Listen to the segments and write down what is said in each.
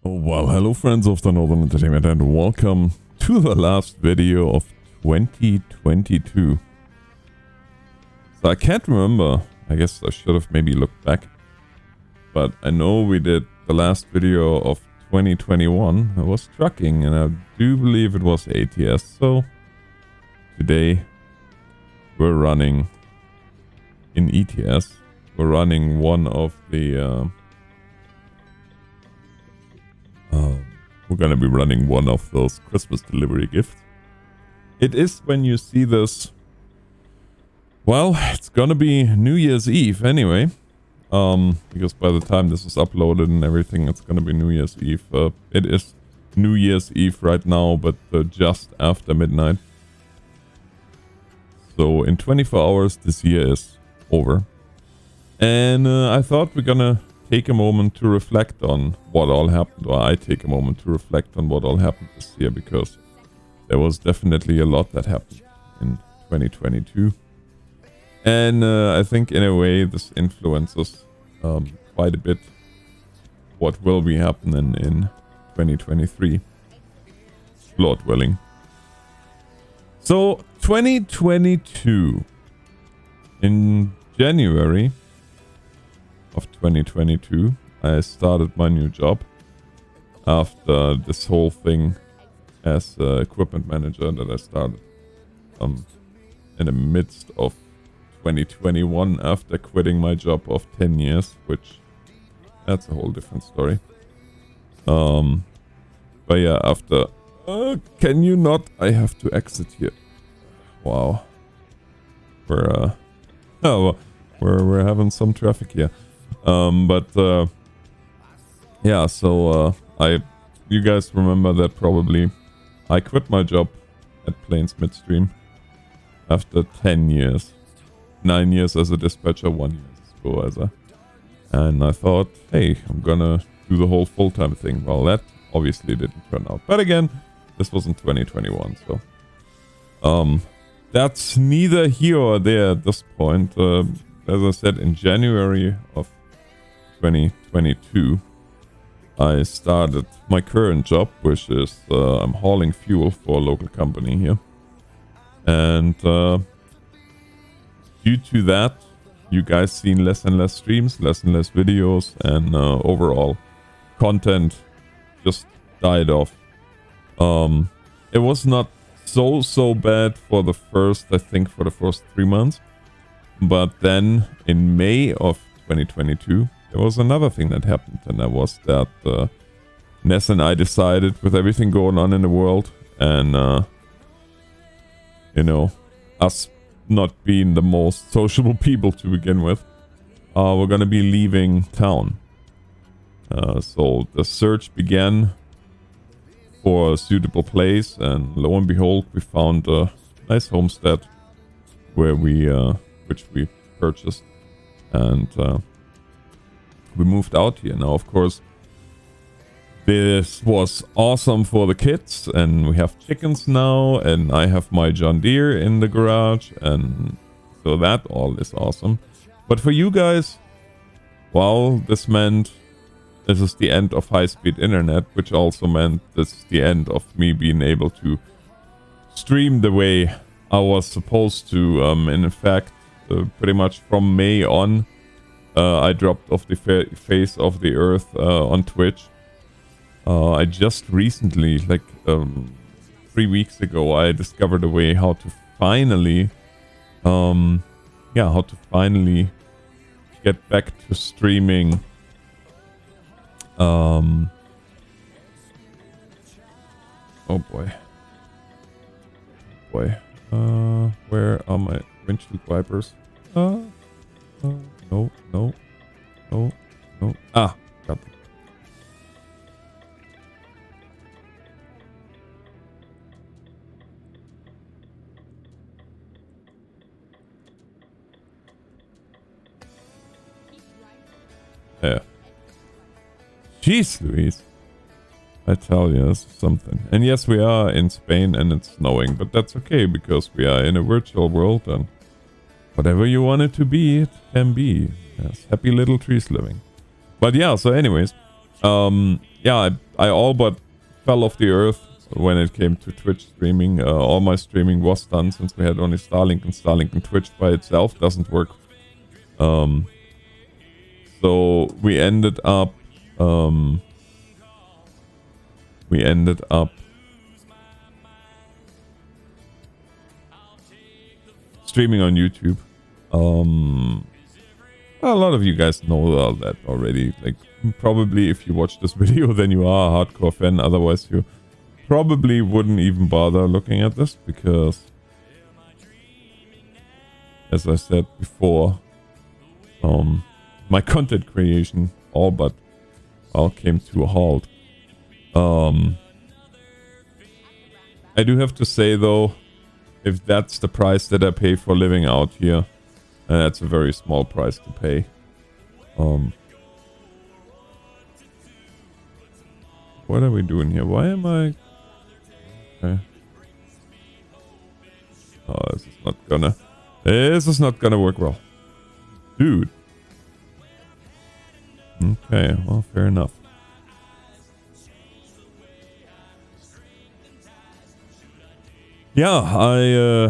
Oh, well, hello friends of the Northern Entertainment and welcome to the last video of 2022. So I can't remember, I guess I should have maybe looked back, but I know we did the last video of 2021, it was trucking and I do believe it was ATS, so today we're running in ETS, we're running one of the we're gonna be running one of those Christmas delivery gifts. It is, when you see this, well, it's gonna be New Year's Eve anyway. Because by the time this is uploaded and everything, it's gonna be New Year's Eve. It is New Year's Eve right now, but just after midnight. So in 24 hours, this year is over. And I thought we're gonna take a moment to reflect on what all happened, or I take a moment to reflect on what all happened this year, because there was definitely a lot that happened in 2022. And I think in a way this influences quite a bit what will be happening in 2023, Lord willing. So 2022, in January of 2022, I started my new job after this whole thing as equipment manager that I started in the midst of 2021 after quitting my job of 10 years, which that's a whole different story. But yeah, after can you not, I have to exit here. Wow. We're having some traffic here. Yeah, so you guys remember that probably. I quit my job at Plains Midstream after 10 years. 9 years as a dispatcher, 1 year as a supervisor. And I thought, hey, I'm gonna do the whole full-time thing. Well, that obviously didn't turn out. But again, this was in 2021, so that's neither here or there at this point. As I said, in January of 2022, I started my current job, which is I'm hauling fuel for a local company here. And due to that, you guys seen less and less streams, less and less videos, and overall content just died off. It was not so bad for the first 3 months. But then in May of 2022, there was another thing that happened, and that was that Ness and I decided, with everything going on in the world, and us not being the most sociable people to begin with, we're gonna be leaving town. So the search began for a suitable place, and lo and behold, we found a nice homestead where which we purchased, and we moved out here. Now, of course, this was awesome for the kids, and we have chickens now, and I have my John Deere in the garage, and so that all is awesome. But for you guys, well, this meant this is the end of high-speed internet, which also meant this is the end of me being able to stream the way I was supposed to. In fact, pretty much from May on, I dropped off the face of the earth on Twitch. I just recently, 3 weeks ago, I discovered a way how to finally, get back to streaming. Oh boy. Where are my windshield wipers? No. Ah, got them. Yeah. Jeez Louise. I tell you, this is something. And yes, we are in Spain and it's snowing, but that's okay because we are in a virtual world, and whatever you want it to be, it can be. Yes, happy little trees living. But yeah, so anyways, yeah, I I all but fell off the earth when it came to Twitch streaming. All my streaming was done since we had only Starlink, and Starlink and Twitch by itself doesn't work. So we ended up streaming on YouTube. A lot of you guys know all that already. Like, probably if you watch this video, then you are a hardcore fan. Otherwise, you probably wouldn't even bother looking at this, because, as I said before, my content creation all came to a halt. I do have to say though, if that's the price that I pay for living out here, that's a very small price to pay. What are we doing here? Why am I... Okay. Oh, this is not gonna work well. Dude. Okay, well, fair enough. Yeah,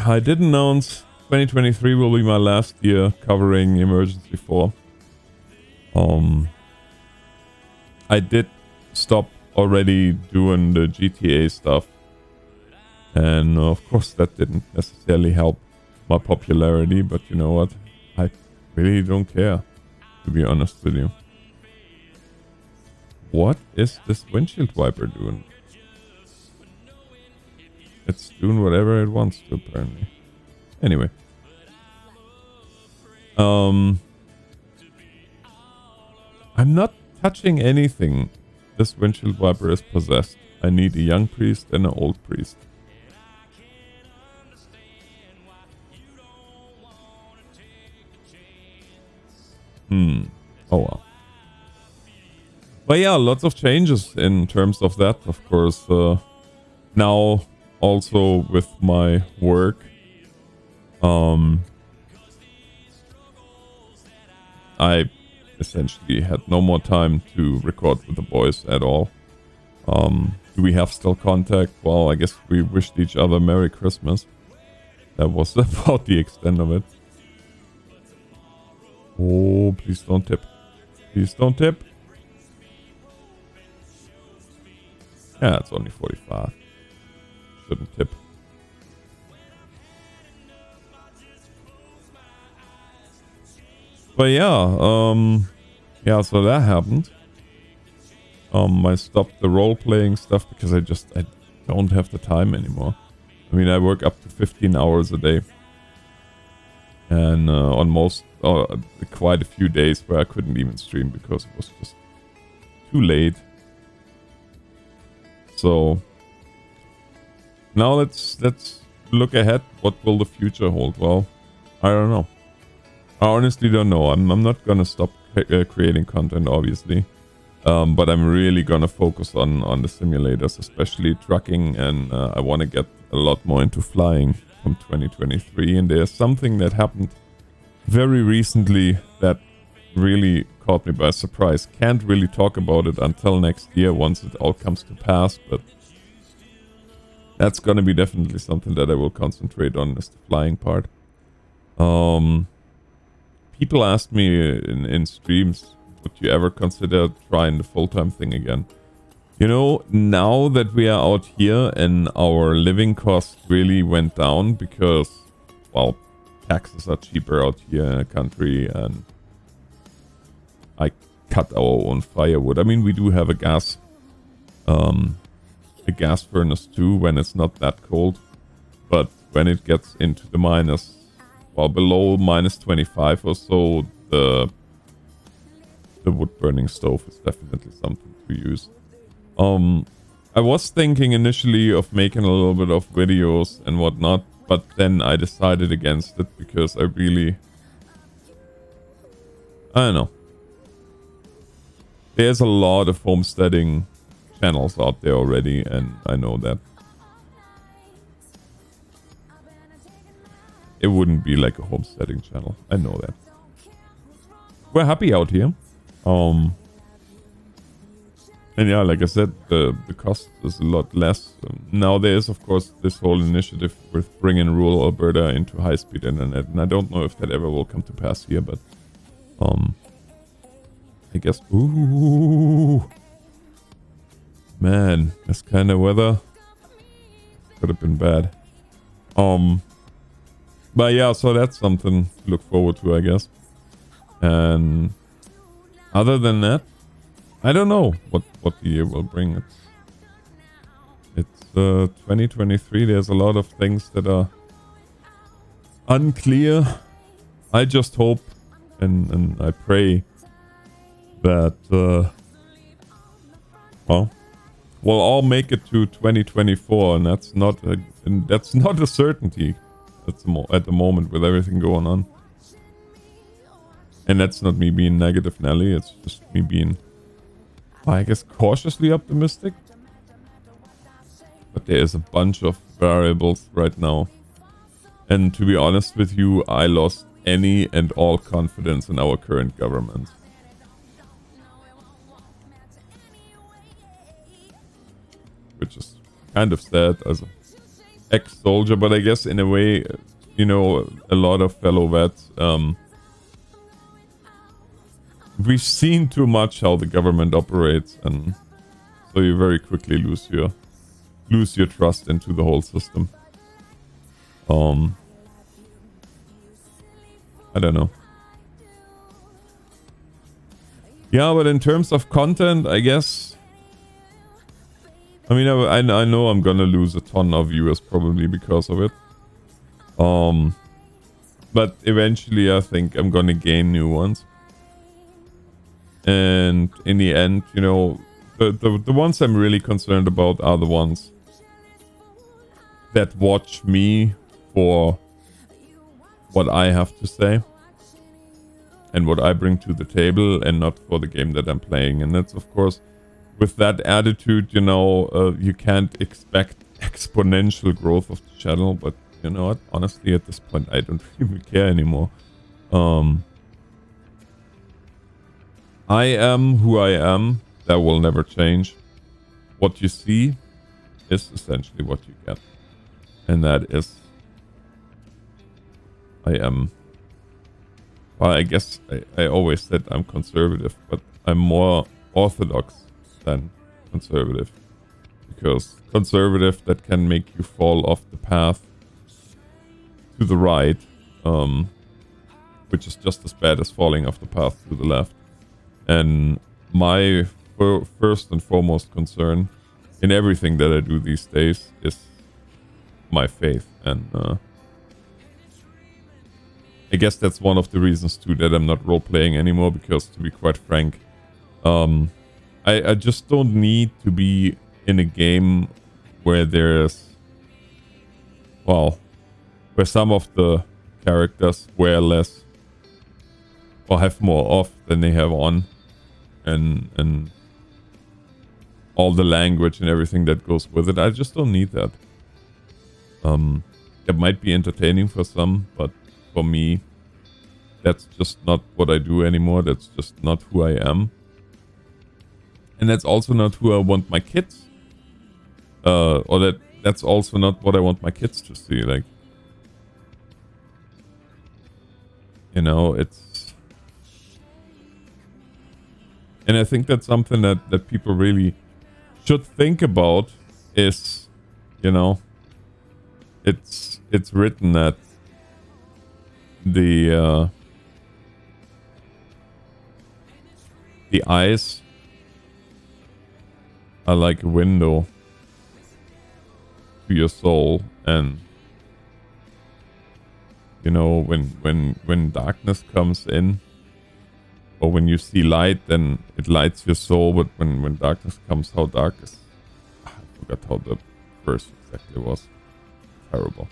I did announce 2023 will be my last year covering Emergency 4. I did stop already doing the GTA stuff, and of course that didn't necessarily help my popularity, but you know what? I really don't care, to be honest with you. What is this windshield wiper doing? It's doing whatever it wants to, apparently. Anyway. I'm not touching anything. This windshield wiper is possessed. I need a young priest and an old priest. Oh well. But yeah, lots of changes in terms of that, of course. Now, also with my work, I essentially had no more time to record with the boys at all. Do we have still contact? Well, I guess we wished each other Merry Christmas. That was about the extent of it. Oh, please don't tip. Please don't tip. Yeah, it's only 45. Shouldn't tip. But yeah, so that happened. I stopped the role-playing stuff because I don't have the time anymore. I mean, I work up to 15 hours a day. And on quite a few days where I couldn't even stream because it was just too late. So now let's look ahead. What will the future hold? Well, I don't know. I honestly don't know. I'm not gonna stop creating content, obviously, but I'm really gonna focus on the simulators, especially trucking, and I want to get a lot more into flying from 2023. And there's something that happened very recently that really caught me by surprise. Can't really talk about it until next year once it all comes to pass, but that's gonna be definitely something that I will concentrate on, is the flying part. People asked me in streams, would you ever consider trying the full-time thing again? You know, now that we are out here and our living costs really went down because, well, taxes are cheaper out here in the country, and I cut our own firewood. I mean, we do have a gas furnace too when it's not that cold, but when it gets into the minus, well, below minus 25 or so, the wood burning stove is definitely something to use. I was thinking initially of making a little bit of videos and whatnot, but then I decided against it because I don't know. There's a lot of homesteading channels out there already, and I know that it wouldn't be like a homesteading channel. I know that. We're happy out here. And yeah, like I said, the cost is a lot less. Now there is, of course, this whole initiative with bringing rural Alberta into high-speed internet, and I don't know if that ever will come to pass here, but I guess. Ooh, man, this kind of weather could have been bad. But yeah, so that's something to look forward to, I guess. And other than that, I don't know what the year will bring. It's 2023. There's a lot of things that are unclear. I just hope and I pray that well, we'll all make it to 2024, and that's not a certainty at the moment with everything going on. And that's not me being negative, Nelly. It's just me being, I guess, cautiously optimistic. But there is a bunch of variables right now. And to be honest with you, I lost any and all confidence in our current government. Which is kind of sad as an ex-soldier, but I guess in a way, you know, a lot of fellow vets, we've seen too much how the government operates, and so you very quickly lose your trust into the whole system. I don't know. Yeah, but in terms of content, I guess, I mean, I know I'm gonna lose a ton of viewers probably because of it. But eventually I think I'm gonna gain new ones. And in the end, you know, the ones I'm really concerned about are the ones that watch me for what I have to say and what I bring to the table, and not for the game that I'm playing. And that's, of course, with that attitude, you know, you can't expect exponential growth of the channel, but you know what, honestly at this point I don't even care anymore. I am who I am. That will never change. What you see is essentially what you get. And that is, I am, well, I guess I always said I'm conservative, but I'm more orthodox than conservative. Because conservative, that can make you fall off the path to the right, which is just as bad as falling off the path to the left. And my first and foremost concern in everything that I do these days is my faith. And I guess that's one of the reasons too that I'm not role-playing anymore, because to be quite frank, I just don't need to be in a game where there's, well, where some of the characters wear less or have more off than they have on, and all the language and everything that goes with it. I just don't need that. It might be entertaining for some, but for me, that's just not what I do anymore. That's just not who I am. And that's also not who I want my kids, or that's also not what I want my kids to see. Like, you know, it's, and I think that's something that people really should think about is, you know, it's written that the eyes are like a window to your soul, and you know, when darkness comes in, or when you see light, then it lights your soul. But when darkness comes, how dark is? I forgot how the verse exactly was. Terrible.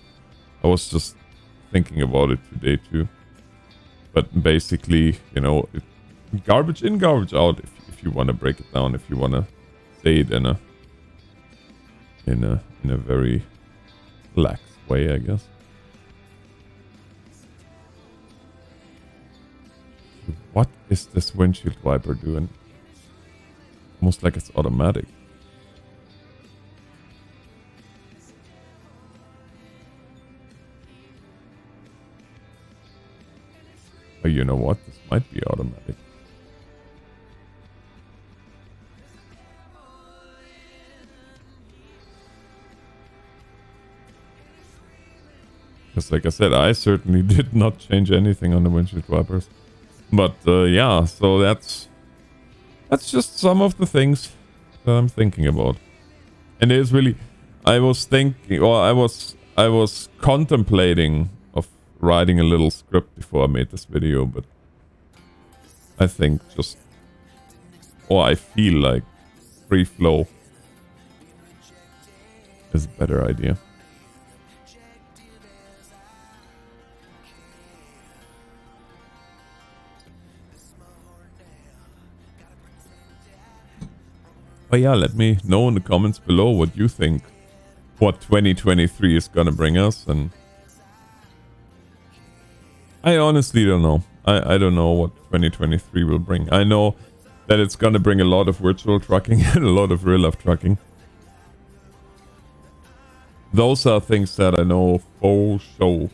I was just thinking about it today too. But basically, you know, garbage in, garbage out. If you want to break it down, if you want to say it in a very lax way, I guess. What is this windshield wiper doing? Almost like it's automatic. But you know what? This might be automatic. Because like I said, I certainly did not change anything on the windshield wipers. But yeah, so that's just some of the things that I'm thinking about. And it is really, I was thinking, or I was contemplating of writing a little script before I made this video, but I think just, or I feel like free flow is a better idea. But yeah, let me know in the comments below what you think, what 2023 is gonna bring us, and I honestly don't know. I don't know what 2023 will bring. I know that it's gonna bring a lot of virtual trucking and a lot of real life trucking. Those are things that I know for sure.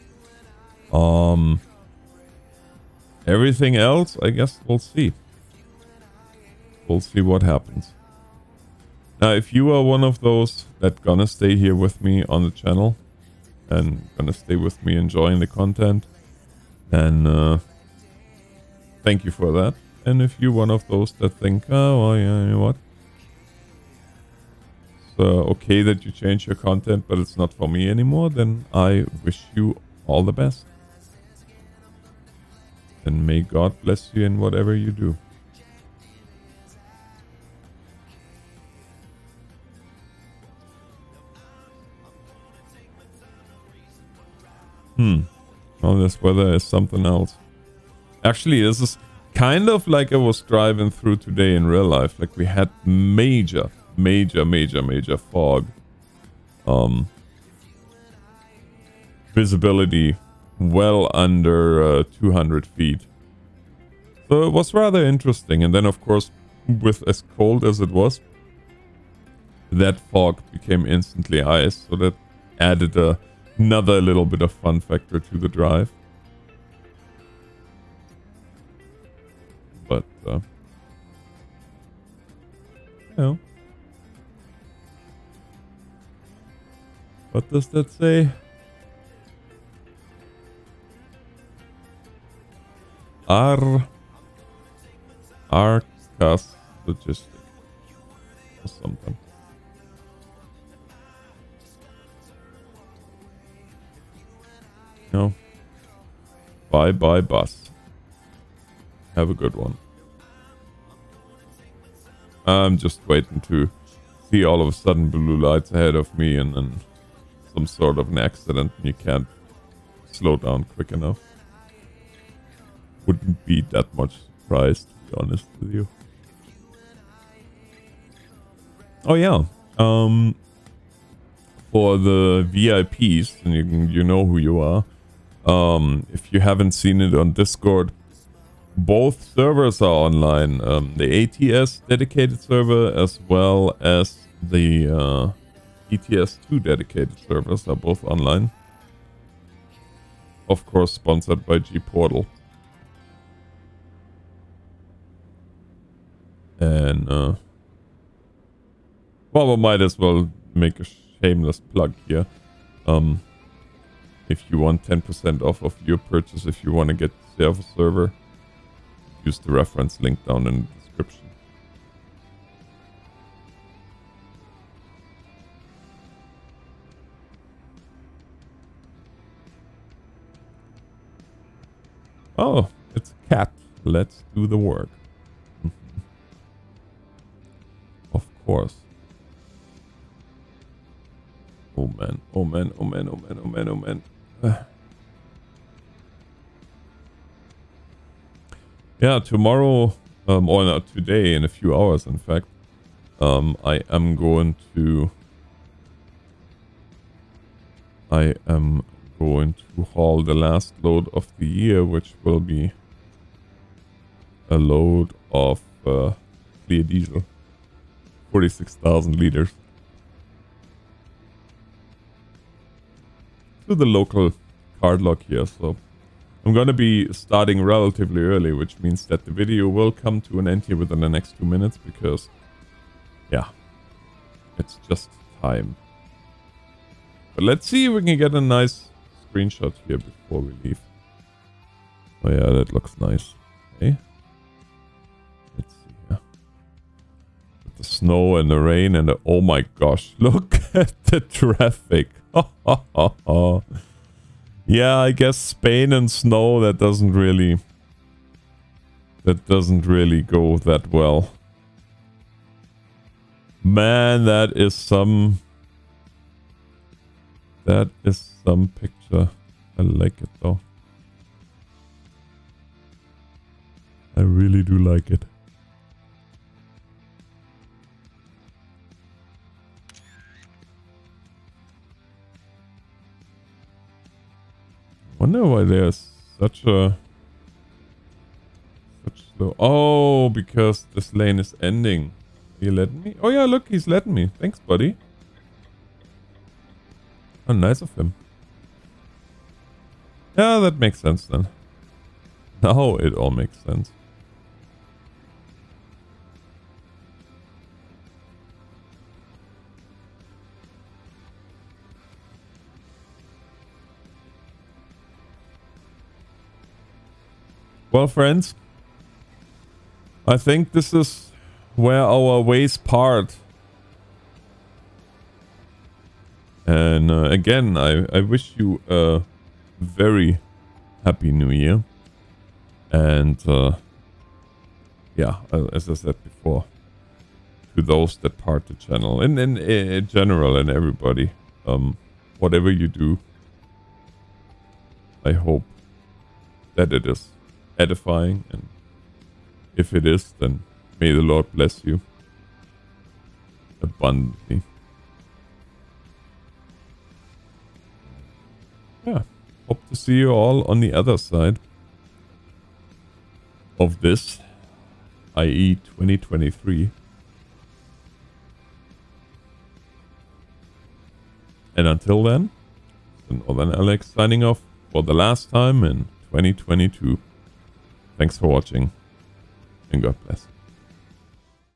Everything else, I guess we'll see. We'll see what happens. Now, if you are one of those that gonna stay here with me on the channel and gonna stay with me enjoying the content, then thank you for that. And if you're one of those that think, oh, well, yeah, you know what? It's okay that you change your content, but it's not for me anymore, then I wish you all the best. And may God bless you in whatever you do. Well, this weather is something else. Actually, this is kind of like I was driving through today in real life. Like we had major fog. Visibility well under 200 feet. So it was rather interesting. And then, of course, with as cold as it was, that fog became instantly ice. So that added another little bit of fun factor to the drive. But, you know. What does that say? Arcas Logistics or something. No. Bye bye bus. Have a good one. I'm just waiting to see all of a sudden blue lights ahead of me and then some sort of an accident and you can't slow down quick enough. Wouldn't be that much surprised, to be honest with you. Oh yeah. For the VIPs, and you know who you are. If you haven't seen it on Discord, both servers are online. The ATS dedicated server as well as the ETS2 dedicated servers are both online. Of course, sponsored by G-Portal. And, well, we might as well make a shameless plug here. If you want 10% off of your purchase, if you want to get the server, use the reference link down in the description. Oh, it's a cat. Let's do the work. Of course. Oh man, oh man, oh man, oh man, oh man, oh man. Yeah, tomorrow, or not today, in a few hours, in fact, I am going to haul the last load of the year, which will be a load of clear diesel. 46,000 liters. To the local card lock here, so I'm gonna be starting relatively early, which means that the video will come to an end here within the next 2 minutes, because, yeah, it's just time. But let's see if we can get a nice screenshot here before we leave. Oh yeah, that looks nice. Okay. Let's see here. With the snow and the rain and the... Oh my gosh, look at the traffic. Yeah, I guess Spain and snow, that doesn't really go that well. Man, that is some picture. I like it though. I really do like it. Wonder why there's such slow... Oh, because this lane is ending. Are you letting me? Oh yeah, look, he's letting me. Thanks, buddy. Oh, nice of him. Yeah, that makes sense then. Now it all makes sense. Well, friends, I think this is where our ways part. And again, I wish you a very happy new year. And yeah, as I said before, to those that part the channel, and in general, and everybody, whatever you do, I hope that it is edifying, and if it is, then may the Lord bless you abundantly. Yeah, hope to see you all on the other side of this, i.e. 2023. And until then, Northern Alex signing off for the last time in 2022. Thanks for watching, and God bless.